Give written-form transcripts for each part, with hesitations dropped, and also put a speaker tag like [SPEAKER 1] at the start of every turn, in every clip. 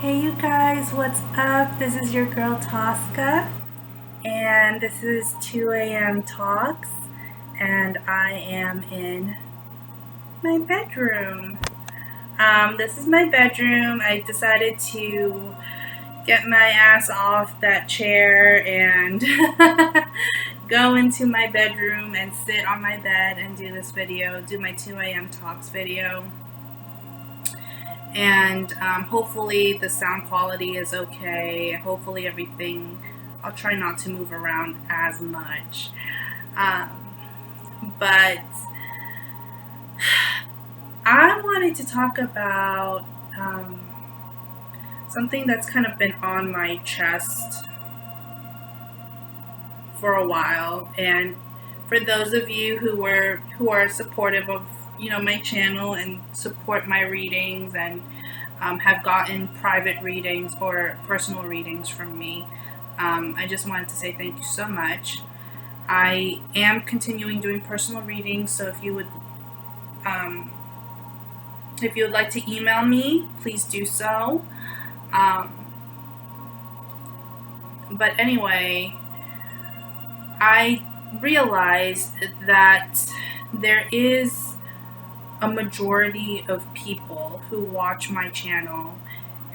[SPEAKER 1] Hey you guys, what's up? This is your girl Tosca, and this is 2 a.m. Talks, and I am in my bedroom. This is my bedroom. I decided to get my ass off that chair and go into my bedroom and sit on my bed and do this video, do my 2 a.m. Talks video. And hopefully the sound quality is okay. Hopefully everything, I'll try not to move around as much. But I wanted to talk about something that's kind of been on my chest for a while. And for those of you who are supportive of my channel and support my readings and have gotten private readings or personal readings from me, I just wanted to say thank you so much. I am continuing doing personal readings, so if you would like to email me, please do so. But anyway, I realized that there is a majority of people who watch my channel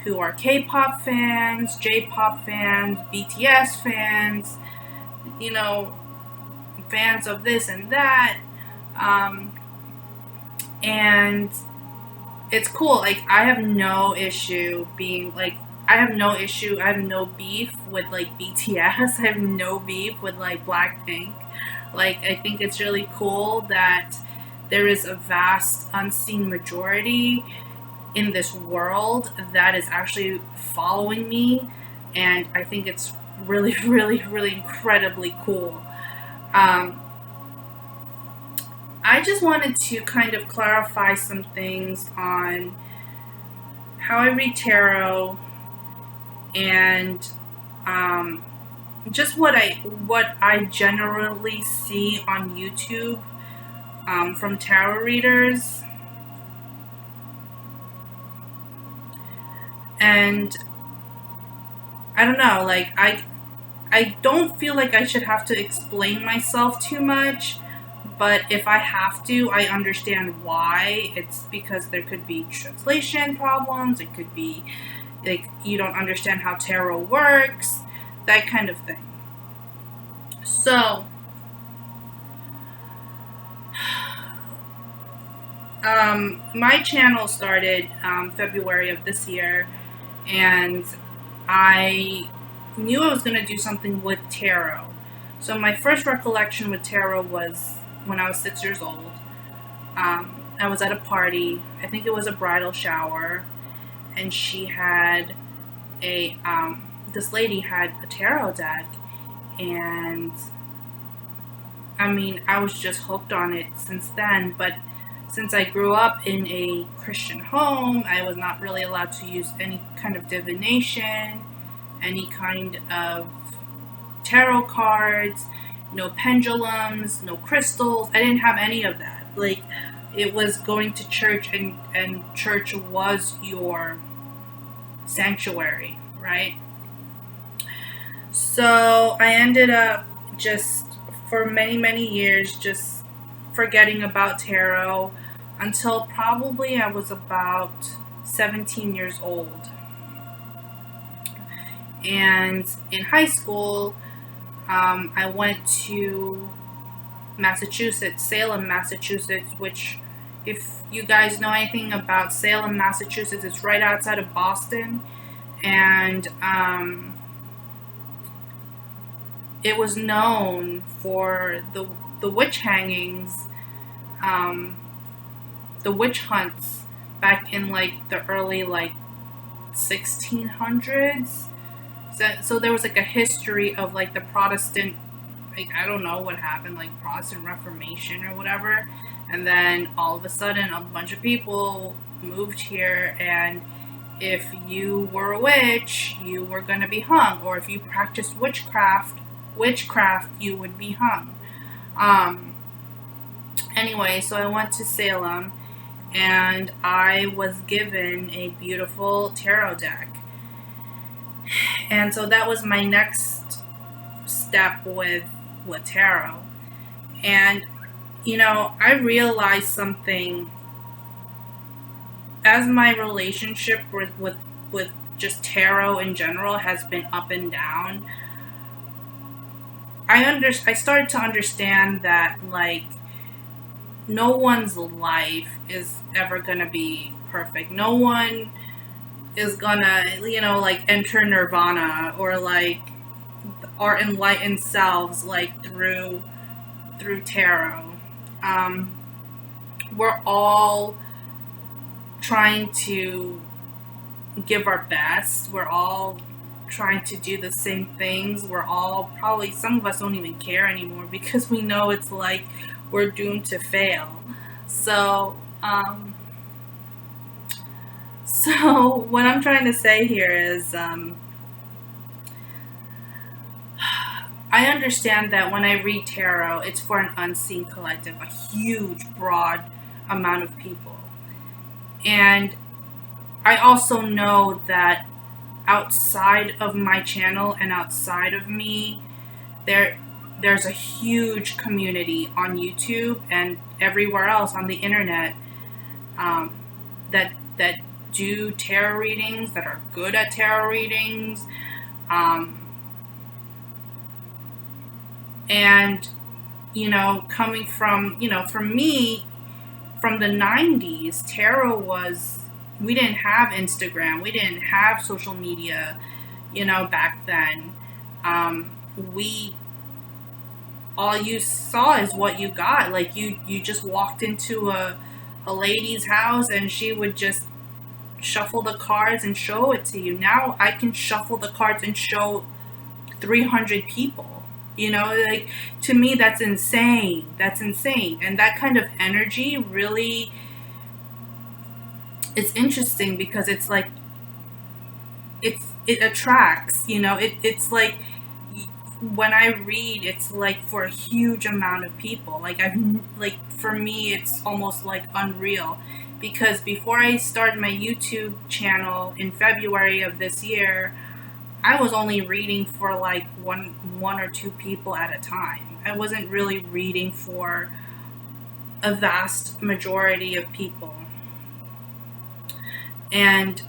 [SPEAKER 1] who are K-pop fans, J-pop fans, BTS fans, fans of this and that, and it's cool. Like, I have no issue being like, I have no beef with like BTS. I have no beef with like BLACKPINK. Like, I think it's really cool that there is a vast unseen majority in this world that is actually following me, and I think it's really, really, really incredibly cool. I just wanted to kind of clarify some things on how I read tarot and just what I generally see on YouTube from tarot readers. And I don't know, like, I don't feel like I should have to explain myself too much, but if I have to, I understand why. It's because there could be translation problems, it could be like you don't understand how tarot works, that kind of thing. So my channel started February of this year, and I knew I was going to do something with tarot. So my first recollection with tarot was when I was 6 years old. I was at a party. I think it was a bridal shower, and she had this lady had a tarot deck, and I mean, I was just hooked on it since then. But since I grew up in a Christian home, I was not really allowed to use any kind of divination, any kind of tarot cards, no pendulums, no crystals. I didn't have any of that. Like, it was going to church, and church was your sanctuary, right? So I ended up just for many, many years just forgetting about tarot until probably I was about 17 years old. And in high school, I went to Massachusetts, Salem, Massachusetts, which, if you guys know anything about Salem, Massachusetts, it's right outside of Boston. And it was known for the witch hangings, the witch hunts back in like the early 1600s. So there was like a history of like the Protestant, like, I don't know what happened, like Protestant Reformation or whatever, and then all of a sudden a bunch of people moved here, and if you were a witch, you were going to be hung, or if you practiced witchcraft, you would be hung. Anyway, so I went to Salem, and I was given a beautiful tarot deck. And so that was my next step with tarot. And I realized something as my relationship with just tarot in general has been up and down. I started to understand that, like, no one's life is ever gonna be perfect. No one is gonna, like, enter nirvana or like our enlightened selves, like, through tarot. Um, we're all trying to give our best. We're all trying to do the same things. We're all probably, some of us don't even care anymore because we know it's like we're doomed to fail. So, so what I'm trying to say here is, I understand that when I read tarot, it's for an unseen collective, a huge, broad amount of people. And I also know that outside of my channel and outside of me, there's a huge community on YouTube and everywhere else on the internet, that do tarot readings, that are good at tarot readings, and coming from, for me, from the 90s, tarot was, we didn't have Instagram, we didn't have social media, back then. We All you saw is what you got. Like, you just walked into a lady's house and she would just shuffle the cards and show it to you. Now I can shuffle the cards and show 300 people. Like, to me, that's insane. That's insane. And that kind of energy really, it's interesting because it's like, it attracts, it's like, when I read, it's like for a huge amount of people. Like, for me, it's almost like unreal, because before I started my YouTube channel in February of this year, I was only reading for like one or two people at a time. I wasn't really reading for a vast majority of people. And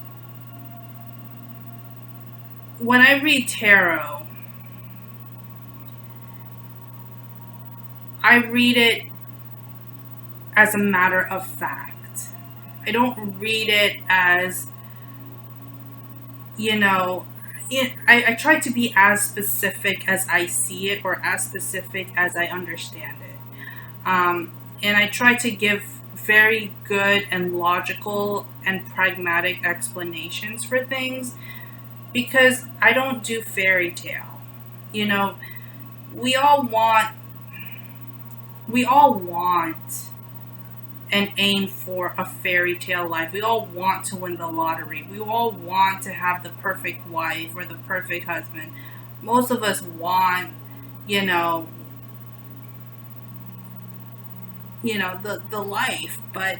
[SPEAKER 1] when I read tarot, I read it as a matter of fact. I don't read it as, I try to be as specific as I see it, or as specific as I understand it. And I try to give very good and logical and pragmatic explanations for things, because I don't do fairy tale. We all want and aim for a fairy tale life. We all want to win the lottery. We all want to have the perfect wife or the perfect husband. Most of us want, the life. But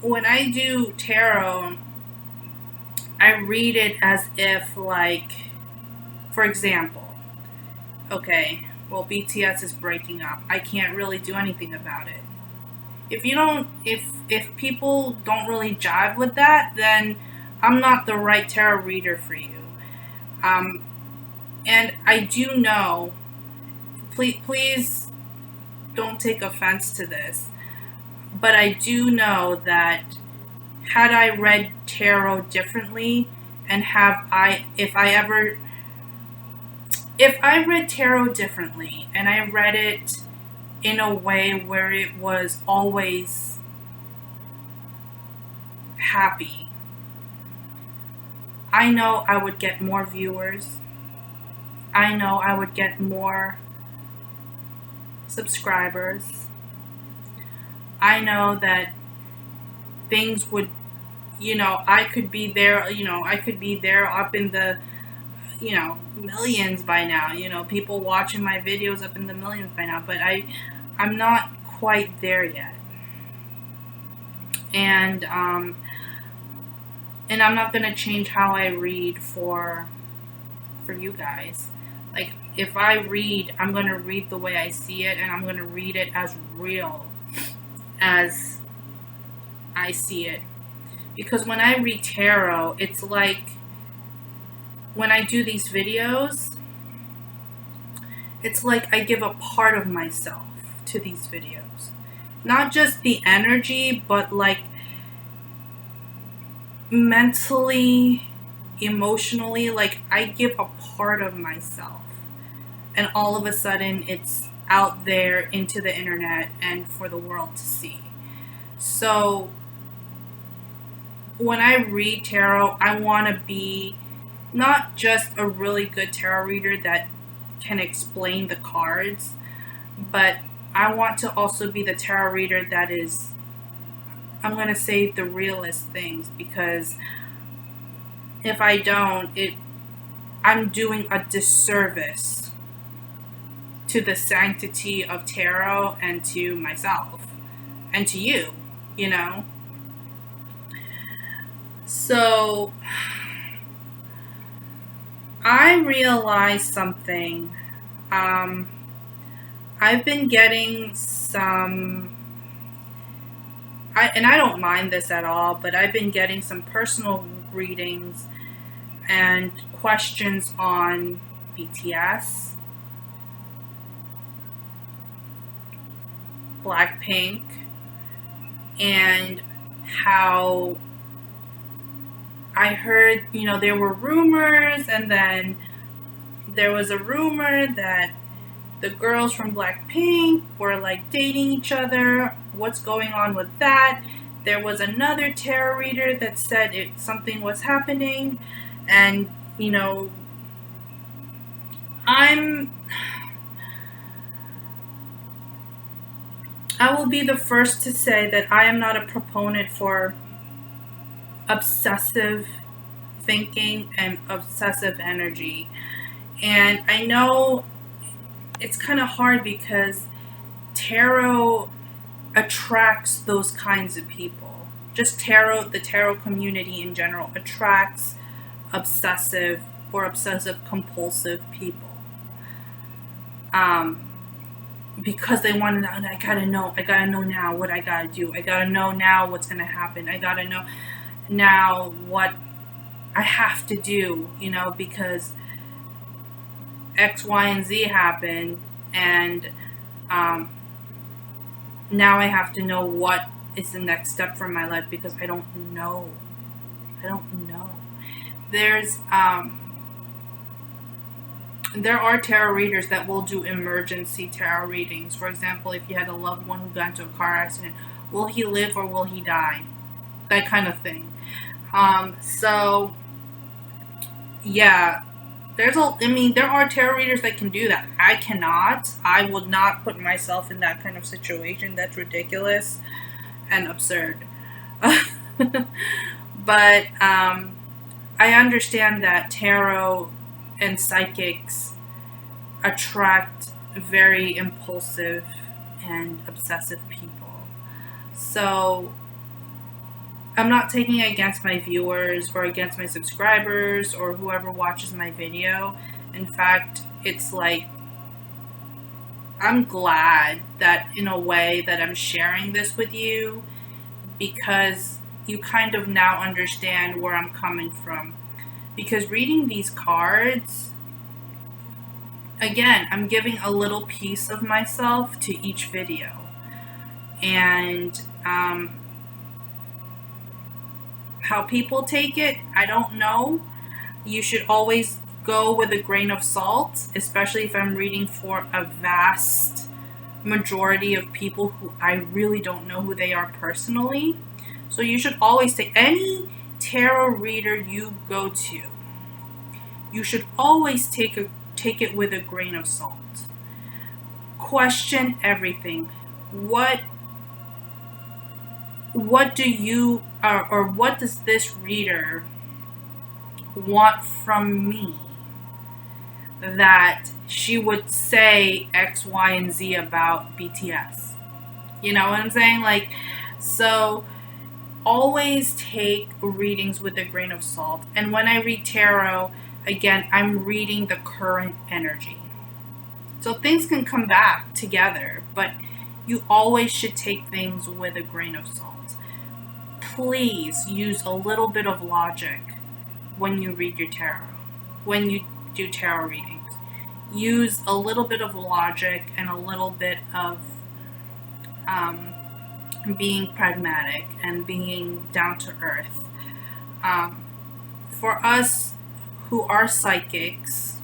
[SPEAKER 1] when I do tarot, I read it as if, like, for example, okay, well, BTS is breaking up. I can't really do anything about it. If people don't really jive with that, then I'm not the right tarot reader for you. And I do know, please don't take offense to this, but I do know that had I read tarot differently, and if I read tarot differently and I read it in a way where it was always happy, I know I would get more viewers. I know I would get more subscribers. I know that things would, I could be there, up in the, millions by now. People watching my videos up in the millions by now, but I'm not quite there yet. And and I'm not gonna change how I read for you guys. Like, if I read, I'm gonna read the way I see it, and I'm gonna read it as real as I see it. Because when I read tarot, it's like when I do these videos, it's like I give a part of myself to these videos. Not just the energy, but like mentally, emotionally, like I give a part of myself. And all of a sudden it's out there into the internet and for the world to see. So when I read tarot, I want to be not just a really good tarot reader that can explain the cards, but I want to also be the tarot reader that is, I'm going to say, the realest things, because if I don't, I'm doing a disservice to the sanctity of tarot and to myself and to you, you know? So I realized something. Um, I've been getting and I don't mind this at all, but I've been getting some personal readings and questions on BTS, BLACKPINK, and how I heard, there were rumors, and then there was a rumor that the girls from BLACKPINK were like dating each other. What's going on with that? There was another tarot reader that said something was happening, and I'm I will be the first to say that I am not a proponent for obsessive thinking and obsessive energy. And I know it's kind of hard because tarot attracts those kinds of people. Just the tarot community in general attracts obsessive or obsessive compulsive people. Because they want to know, I gotta know now what I gotta do. I gotta know now what's gonna happen. I gotta know now what I have to do, because X, Y, and Z happened, and now I have to know what is the next step for my life because I don't know. There's there are tarot readers that will do emergency tarot readings. For example, if you had a loved one who got into a car accident, will he live or will he die? That kind of thing. So yeah, there are tarot readers that can do that. I cannot. I would not put myself in that kind of situation. That's ridiculous and absurd. But I understand that tarot and psychics attract very impulsive and obsessive people. So I'm not taking it against my viewers or against my subscribers or whoever watches my video. In fact, it's like I'm glad that in a way that I'm sharing this with you because you kind of now understand where I'm coming from. Because reading these cards, again, I'm giving a little piece of myself to each video. And how people take it, I don't know. You should always go with a grain of salt, especially if I'm reading for a vast majority of people who I really don't know who they are personally. So you should always take any tarot reader you go to. You should always take it with a grain of salt. Question everything. What do you or what does this reader want from me that she would say X, Y, and Z about BTS? You know what I'm saying? So always take readings with a grain of salt. And when I read tarot, again, I'm reading the current energy. So things can come back together, but you always should take things with a grain of salt. Please use a little bit of logic when you read your tarot, when you do tarot readings. Use a little bit of logic and a little bit of being pragmatic and being down to earth. For us who are psychics,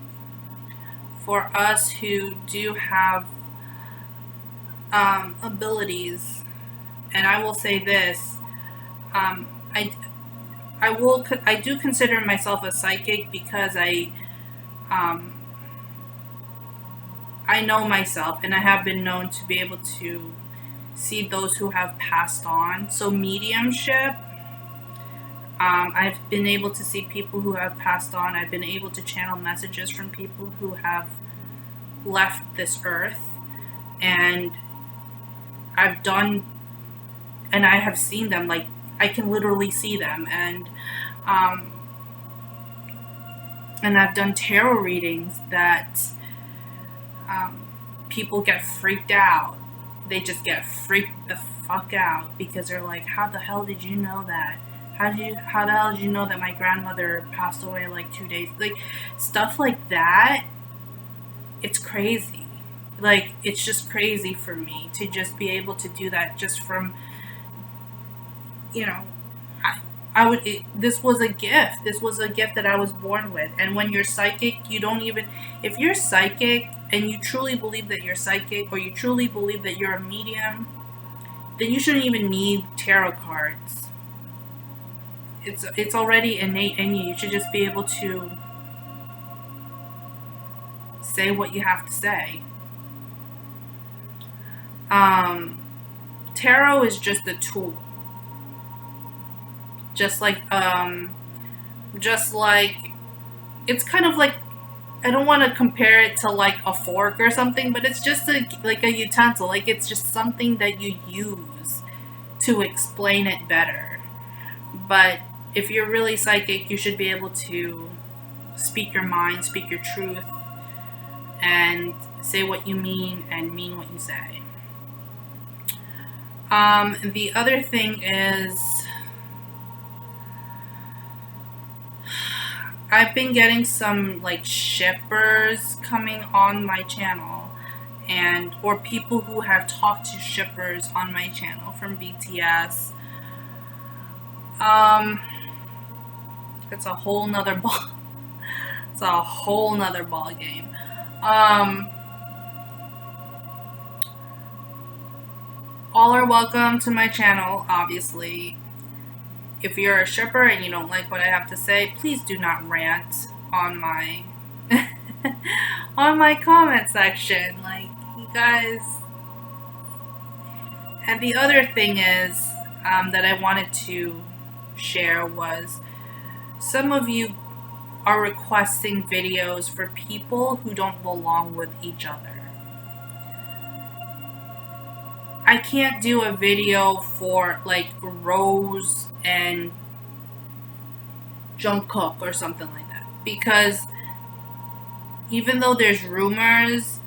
[SPEAKER 1] for us who do have abilities, and I will say this, I do consider myself a psychic because I know myself, and I have been known to be able to see those who have passed on. So mediumship, I've been able to see people who have passed on. I've been able to channel messages from people who have left this earth, and I have seen them. Like, I can literally see them, and I've done tarot readings that people get freaked out. They just get freaked the fuck out because they're like, how the hell did you know that? How the hell did you know that my grandmother passed away like 2 days? Like, stuff like that, it's crazy. Like, it's just crazy for me to just be able to do that just from, this was a gift. This was a gift that I was born with. And when you're psychic, if you're psychic and you truly believe that you're psychic, or you truly believe that you're a medium, then you shouldn't even need tarot cards. It's already innate in you. You should just be able to say what you have to say. Tarot is just a tool. Just like it's kind of like, I don't want to compare it to like a fork or something, but it's just like a utensil. Like, it's just something that you use to explain it better. But if you're really psychic, you should be able to speak your mind, speak your truth, and say what you mean and mean what you say. The other thing is, I've been getting some like shippers coming on my channel, or people who have talked to shippers on my channel from BTS. It's a whole nother ball. It's a whole nother ball game. All are welcome to my channel, obviously. If you're a shipper and you don't like what I have to say, please do not rant on my on my comment section. Like, you guys. And the other thing is that I wanted to share was, some of you are requesting videos for people who don't belong with each other. I can't do a video for like Rose and Jungkook or something like that, because even though there's rumors,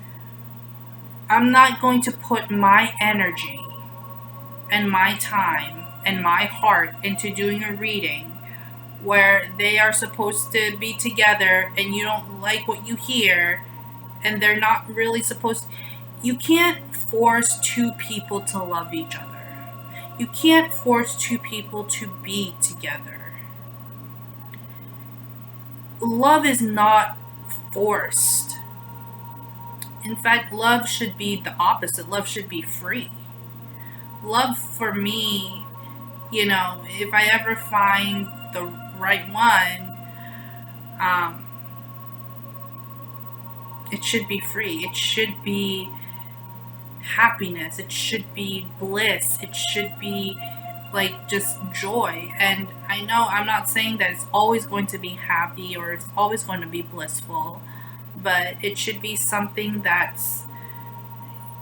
[SPEAKER 1] I'm not going to put my energy and my time and my heart into doing a reading where they are supposed to be together and you don't like what you hear, and they're not really supposed to. You can't force two people to love each other. You can't force two people to be together. Love is not forced. In fact, love should be the opposite. Love should be free. Love, for me, if I ever find the right one, it should be free. It should be happiness. It should be bliss. It should be like just joy. And I know I'm not saying that it's always going to be happy or it's always going to be blissful, but it should be something that's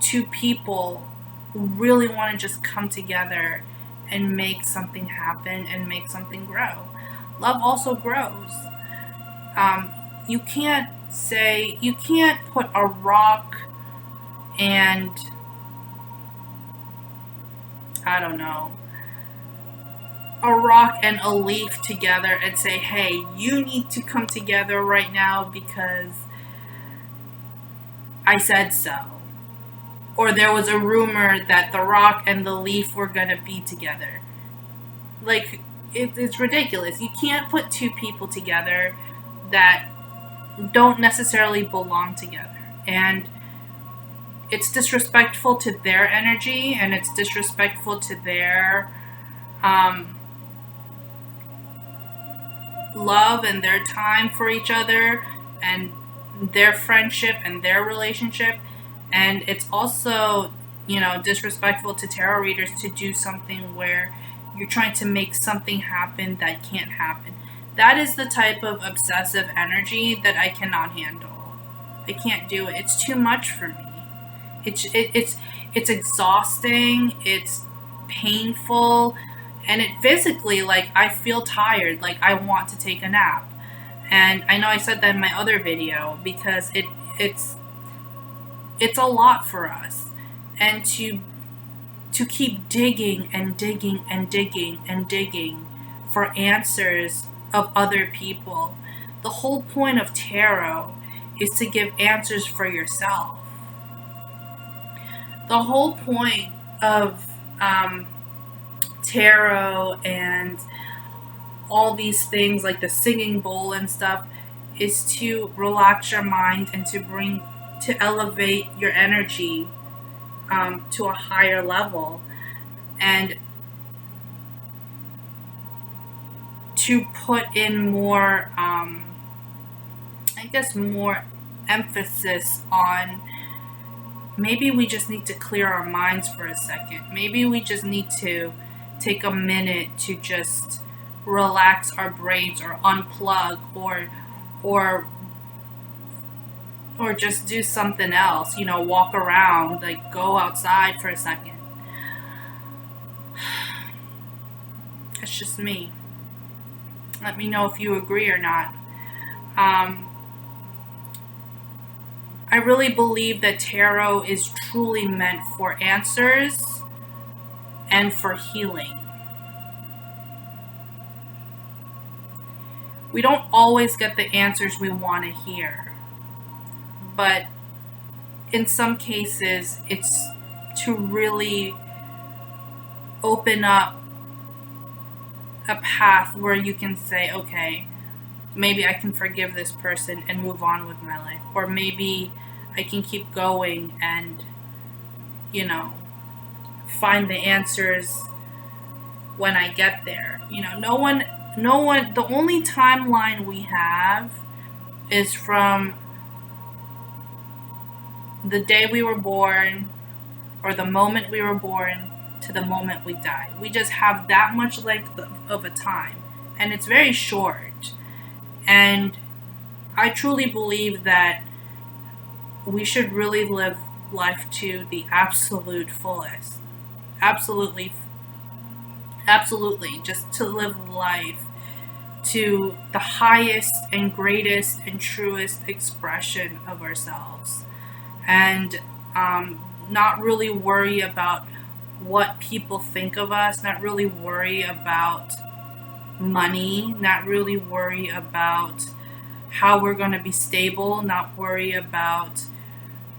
[SPEAKER 1] two people who really want to just come together and make something happen and make something grow. Love also grows. Um, you can't put a rock and, I don't know, a rock and a leaf together and say, hey, you need to come together right now because I said so. Or there was a rumor that the rock and the leaf were going to be together. Like, it's ridiculous. You can't put two people together that don't necessarily belong together. And it's disrespectful to their energy, and it's disrespectful to their love and their time for each other and their friendship and their relationship. And it's also, disrespectful to tarot readers to do something where you're trying to make something happen that can't happen. That is the type of obsessive energy that I cannot handle. I can't do it. It's too much for me. It's exhausting. It's painful, and it physically, like, I feel tired. Like, I want to take a nap. And I know I said that in my other video because it's a lot for us, and to keep digging and digging and digging and digging for answers of other people. The whole point of tarot is to give answers for yourself. The whole point of tarot and all these things like the singing bowl and stuff is to relax your mind and to elevate your energy to a higher level, and to put in more, more emphasis on, maybe we just need to clear our minds for a second. Maybe we just need to take a minute to just relax our brains or unplug, or just do something else, walk around, like go outside for a second. It's just me. Let me know if you agree or not. I really believe that tarot is truly meant for answers and for healing. We don't always get the answers we want to hear, but in some cases, it's to really open up a path where you can say, okay, maybe I can forgive this person and move on with my life. Or maybe I can keep going and, find the answers when I get there. No one, the only timeline we have is from the day we were born, or the moment we were born, to the moment we die. We just have that much length of a time, and it's very short. And I truly believe that we should really live life to the absolute fullest. Absolutely, just to live life to the highest and greatest and truest expression of ourselves. And not really worry about what people think of us, not really worry about money, not really worry about how we're going to be stable, not worry about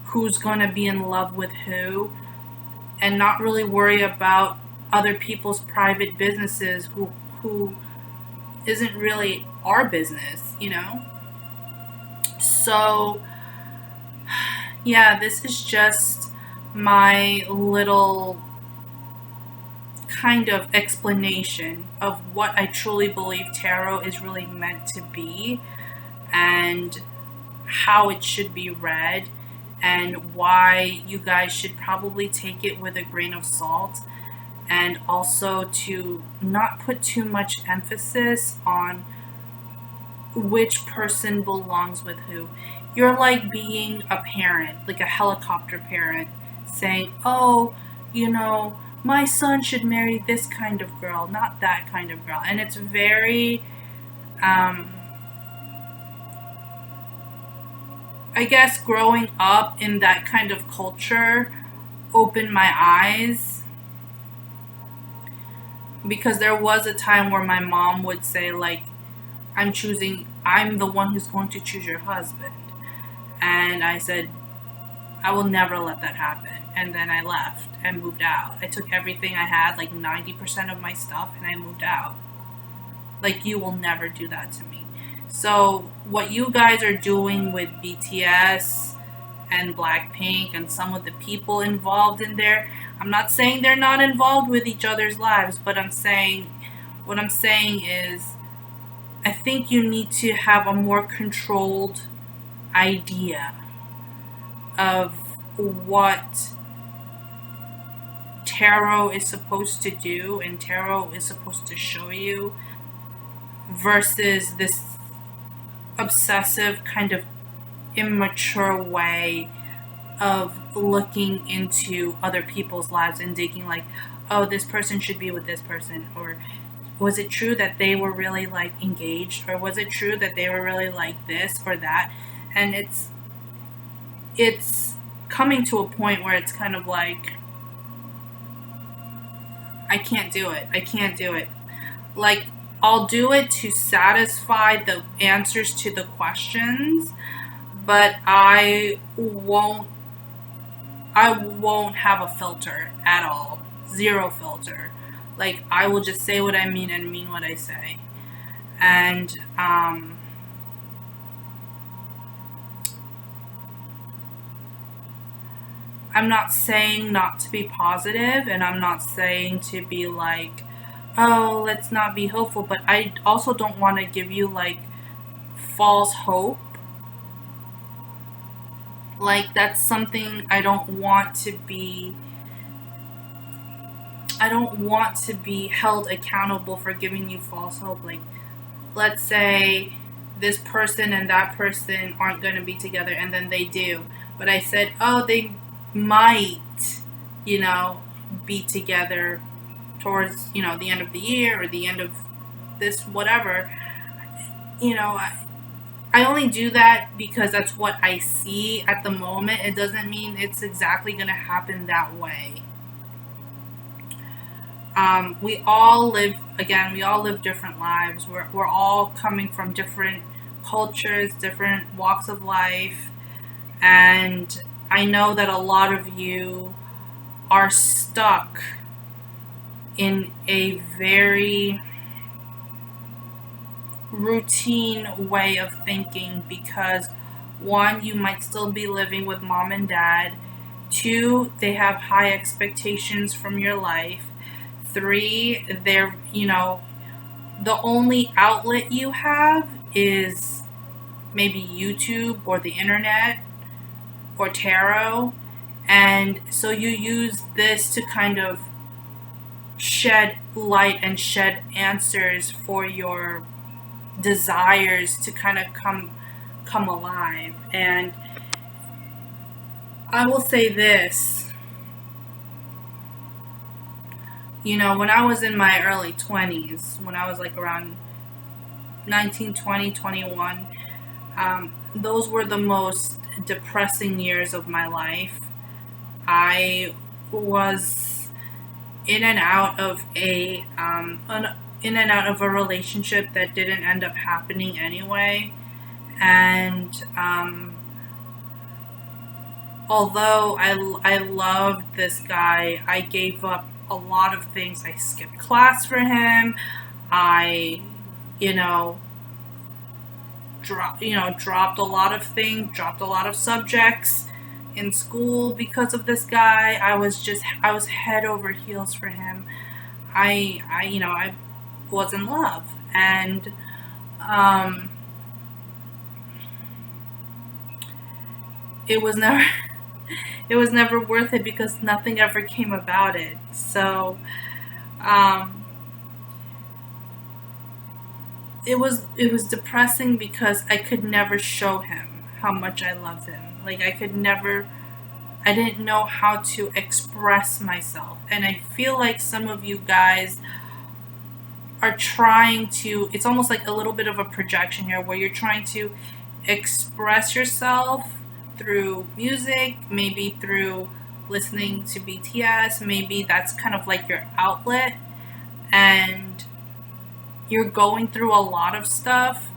[SPEAKER 1] who's going to be in love with who, and not really worry about other people's private businesses who isn't really our business. So yeah, this is just my little kind of explanation of what I truly believe tarot is really meant to be, and how it should be read, and why you guys should probably take it with a grain of salt, and also to not put too much emphasis on which person belongs with who. You're like being a parent, like a helicopter parent, saying, oh, my son should marry this kind of girl, not that kind of girl. And it's very, I guess, growing up in that kind of culture opened my eyes, because there was a time where my mom would say, like, I'm the one who's going to choose your husband. And I said, I will never let that happen. And then I left and moved out. I took everything I had, like 90% of my stuff, and I moved out. Like, you will never do that to me. So, what you guys are doing with BTS and BLACKPINK and some of the people involved in there, I'm not saying they're not involved with each other's lives, but what I'm saying is, I think you need to have a more controlled idea of what tarot is supposed to do and tarot is supposed to show you, versus this obsessive kind of immature way of looking into other people's lives and digging, like, oh, this person should be with this person, or was it true that they were really, like, engaged, or was it true that they were really like this or that? And it's coming to a point where it's kind of like, I can't do it. Like, I'll do it to satisfy the answers to the questions, but I won't have a filter at all. Zero filter. Like, I will just say what I mean and mean what I say. And I'm not saying not to be positive, and I'm not saying to be like, oh, let's not be hopeful, but I also don't want to give you, like, false hope. Like, that's something I don't want to be held accountable for giving you false hope. Like, let's say this person and that person aren't going to be together, and then they do. But I said, oh, they might, be together towards, the end of the year or the end of this, whatever. I only do that because that's what I see at the moment. It doesn't mean it's exactly going to happen that way. We all live different lives. We're all coming from different cultures, different walks of life. And I know that a lot of you are stuck in a very routine way of thinking, because one, you might still be living with mom and dad. Two, they have high expectations from your life. Three, they're, the only outlet you have is maybe YouTube or the internet or tarot. And so you use this to kind of shed light and shed answers for your desires to kind of come alive. And I will say this, when I was in my early 20s, when I was like around 19, 20, 21, those were the most depressing years of my life. I was in and out of a relationship that didn't end up happening anyway. And although I loved this guy, I gave up a lot of things. I skipped class for him. I, dropped a lot of things, dropped a lot of subjects in school because of this guy. I was head over heels for him. I was in love, and it was never worth it, because nothing ever came about it. So it was depressing because I could never show him how much I loved him. Like, I could never I didn't know how to express myself. And I feel like some of you guys are trying to, it's almost like a little bit of a projection here where you're trying to express yourself through music, maybe through listening to BTS, maybe that's kind of like your outlet, and you're going through a lot of stuff,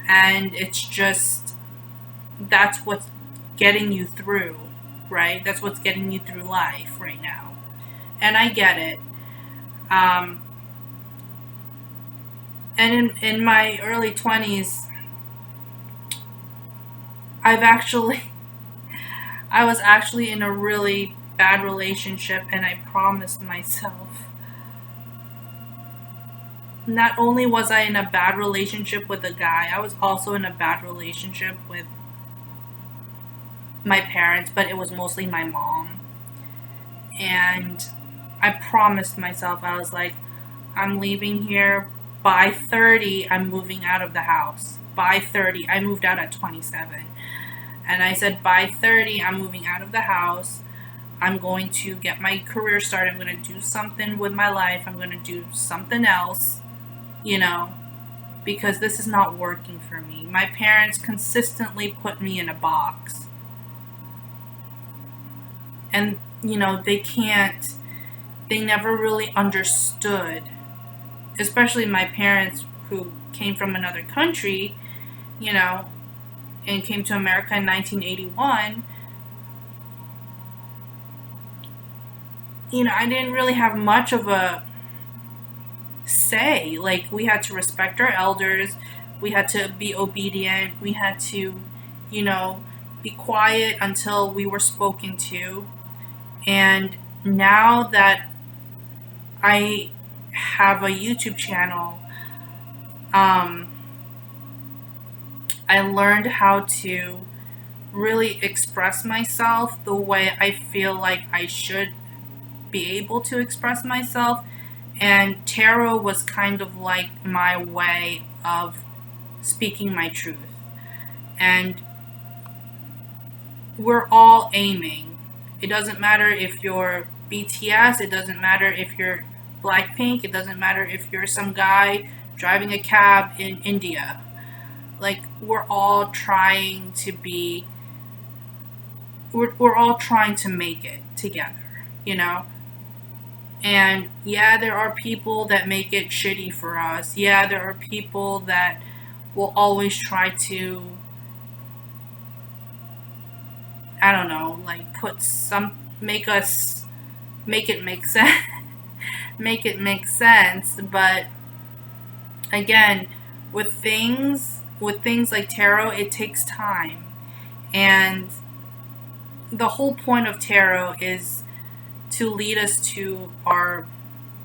[SPEAKER 1] and it's just, that's what's getting you through, right? That's what's getting you through life right now. And I get it. Um, and in my early 20s, I've actually, I was actually in a really bad relationship, and I promised myself. Not only was I in a bad relationship with a guy, I was also in a bad relationship with my parents, but it was mostly my mom. And I promised myself, I was like, I'm leaving here by 30, I'm moving out of the house. By 30, I moved out at 27. And I said, by 30, I'm moving out of the house. I'm going to get my career started. I'm going to do something with my life. I'm going to do something else, you know, because this is not working for me. My parents consistently put me in a box. And, you know, they never really understood, especially my parents who came from another country, you know, and came to America in 1981. You know, I didn't really have much of a say. Like, we had to respect our elders, we had to be obedient, we had to, you know, be quiet until we were spoken to. And now that I have a YouTube channel, um, I learned how to really express myself the way I feel like I should be able to express myself. And tarot was kind of like my way of speaking my truth. And we're all aiming. It doesn't matter if you're BTS, it doesn't matter if you're BLACKPINK, it doesn't matter if you're some guy driving a cab in India. Like, we're all trying to be, we're all trying to make it together, you know? And yeah, there are people that make it shitty for us. Yeah, there are people that will always try to, I don't know, like put some, make us, make it make sense, make it make sense. But again, with things like tarot, it takes time. And the whole point of tarot is to lead us to our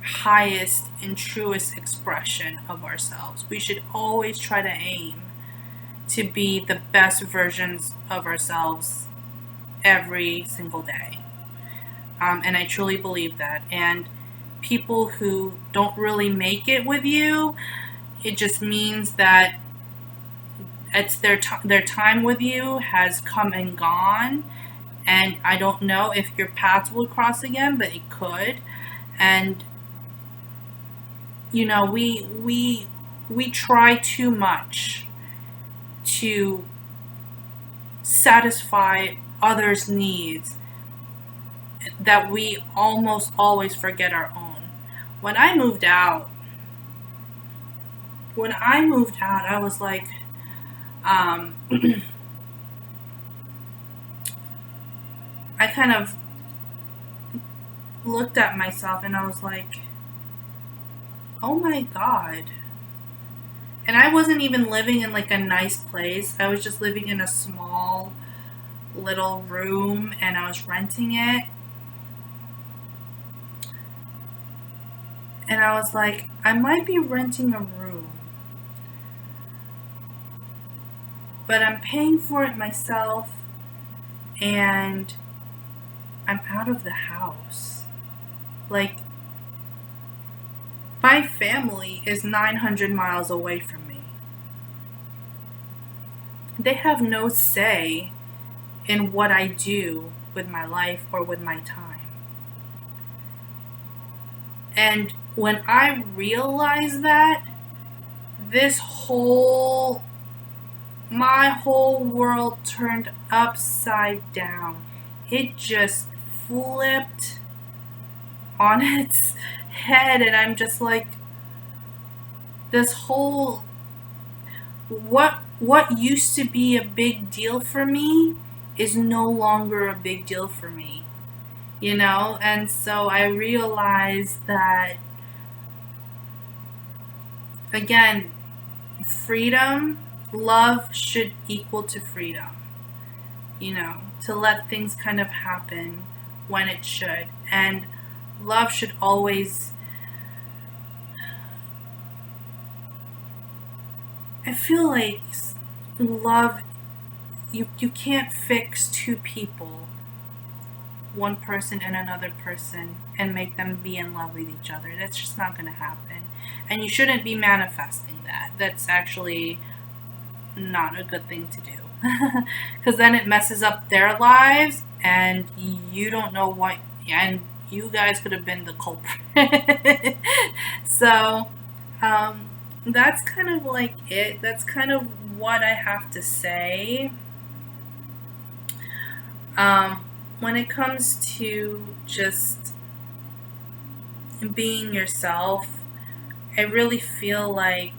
[SPEAKER 1] highest and truest expression of ourselves. We should always try to aim to be the best versions of ourselves every single day. And I truly believe that. And people who don't really make it with you, it just means that it's their time with you has come and gone. And I don't know if your paths will cross again, but it could. And you know, we try too much to satisfy others' needs that we almost always forget our own. When I moved out, I was like, um, I kind of looked at myself and I was like, oh my God. And I wasn't even living in like a nice place. I was just living in a small little room and I was renting it. And I was like, I might be renting a room, but I'm paying for it myself and I'm out of the house. Like, my family is 900 miles away from me. They have no say in what I do with my life or with my time. And when I realized that, my whole world turned upside down. It just flipped on its head, and I'm just like, this whole, what used to be a big deal for me is no longer a big deal for me, and so I realized that, again, freedom, love should equal to freedom, to let things kind of happen when it should. And love should always, I feel like love, you can't fix two people, one person and another person, and make them be in love with each other. That's just not going to happen. And you shouldn't be manifesting that. That's actually not a good thing to do. Because then it messes up their lives, and you don't know what, and you guys could have been the culprit. So, that's kind of like it. That's kind of what I have to say. When it comes to just being yourself, I really feel like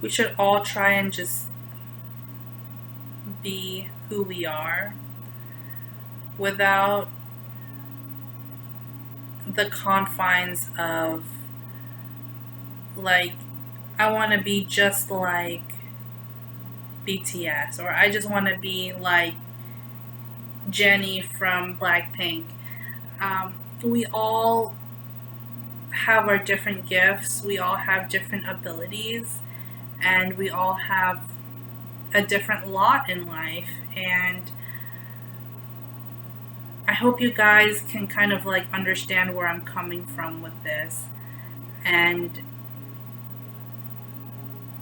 [SPEAKER 1] we should all try and just be who we are without the confines of, like, I want to be just like BTS, or I just want to be like Jennie from BLACKPINK. We all have our different gifts, we all have different abilities, and we all have a different lot in life. And I hope you guys can kind of like understand where I'm coming from with this. And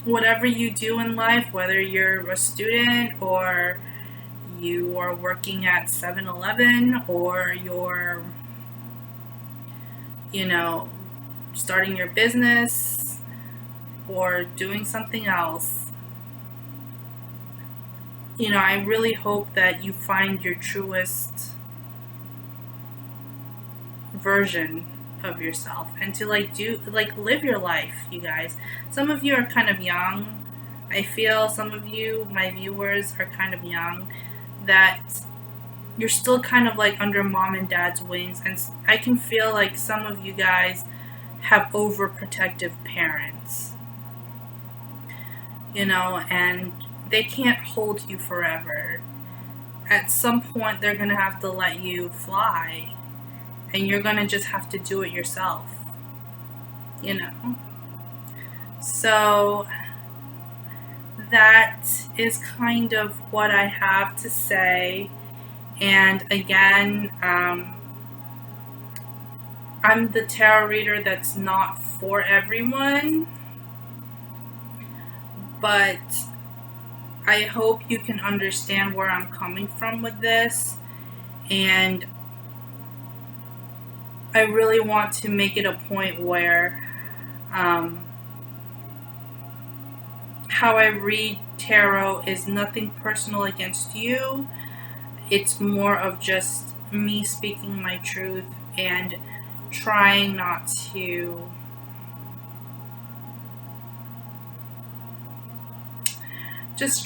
[SPEAKER 1] whatever you do in life, whether you're a student or you are working at 7-Eleven, or you're, starting your business or doing something else, I really hope that you find your truest version of yourself, and to live your life, you guys. Some of you are kind of young. I feel some of you, my viewers, are kind of young, that you're still kind of like under mom and dad's wings, and I can feel like some of you guys have overprotective parents, and they can't hold you forever. At some point, they're gonna have to let you fly, and you're gonna just have to do it yourself, So that is kind of what I have to say. And again, I'm the tarot reader that's not for everyone, but I hope you can understand where I'm coming from with this. And I really want to make it a point where how I read tarot is nothing personal against you. It's more of just me speaking my truth and trying not to just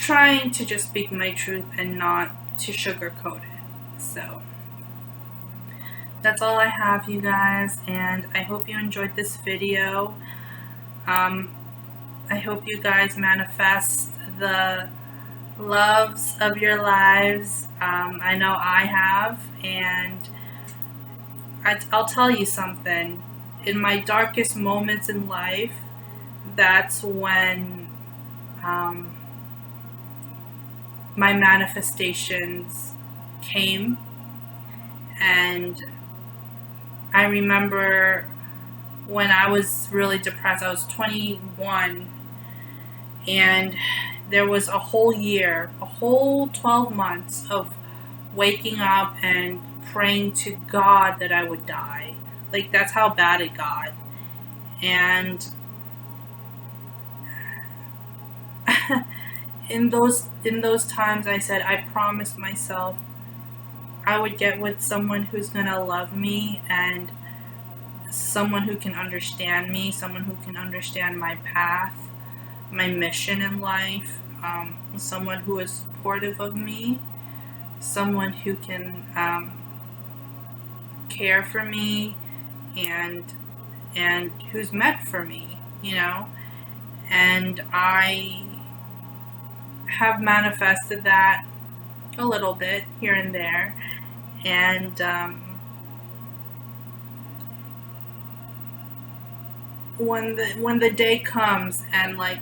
[SPEAKER 1] speak my truth and not to sugarcoat it. So that's all I have, you guys, and I hope you enjoyed this video. I hope you guys manifest the loves of your lives. I know I have, and I'll tell you something. In my darkest moments in life, that's when my manifestations came. And I remember when I was really depressed, I was 21, And there was a whole year, a whole 12 months of waking up and praying to God that I would die. Like, that's how bad it got. And in those times I said, I promised myself I would get with someone who's gonna love me, and someone who can understand me, someone who can understand my path, my mission in life, someone who is supportive of me, someone who can care for me, and who's meant for me, you know. And I have manifested that a little bit here and there. And when the day comes, and, like,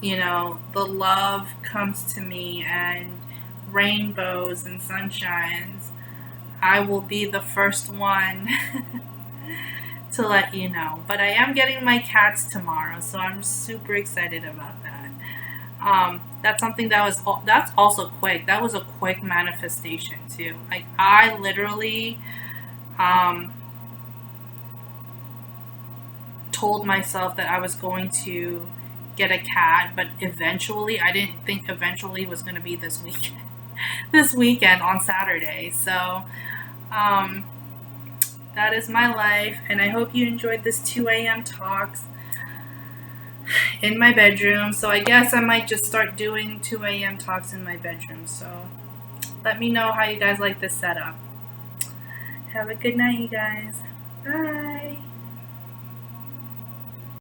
[SPEAKER 1] you know, the love comes to me, and rainbows and sunshines, I will be the first one to let you know. But I am getting my cats tomorrow, so I'm super excited about that. That's something that's also quick. That was a quick manifestation too. Like, I literally um, told myself that I was going to get a cat, but eventually, I didn't think eventually was going to be this week, this weekend on Saturday. So um, that is my life, and I hope you enjoyed this 2 a.m. talks in my bedroom. So I guess I might just start doing 2 a.m. talks in my bedroom. So let me know how you guys like this setup. Have a good night, you guys. Bye.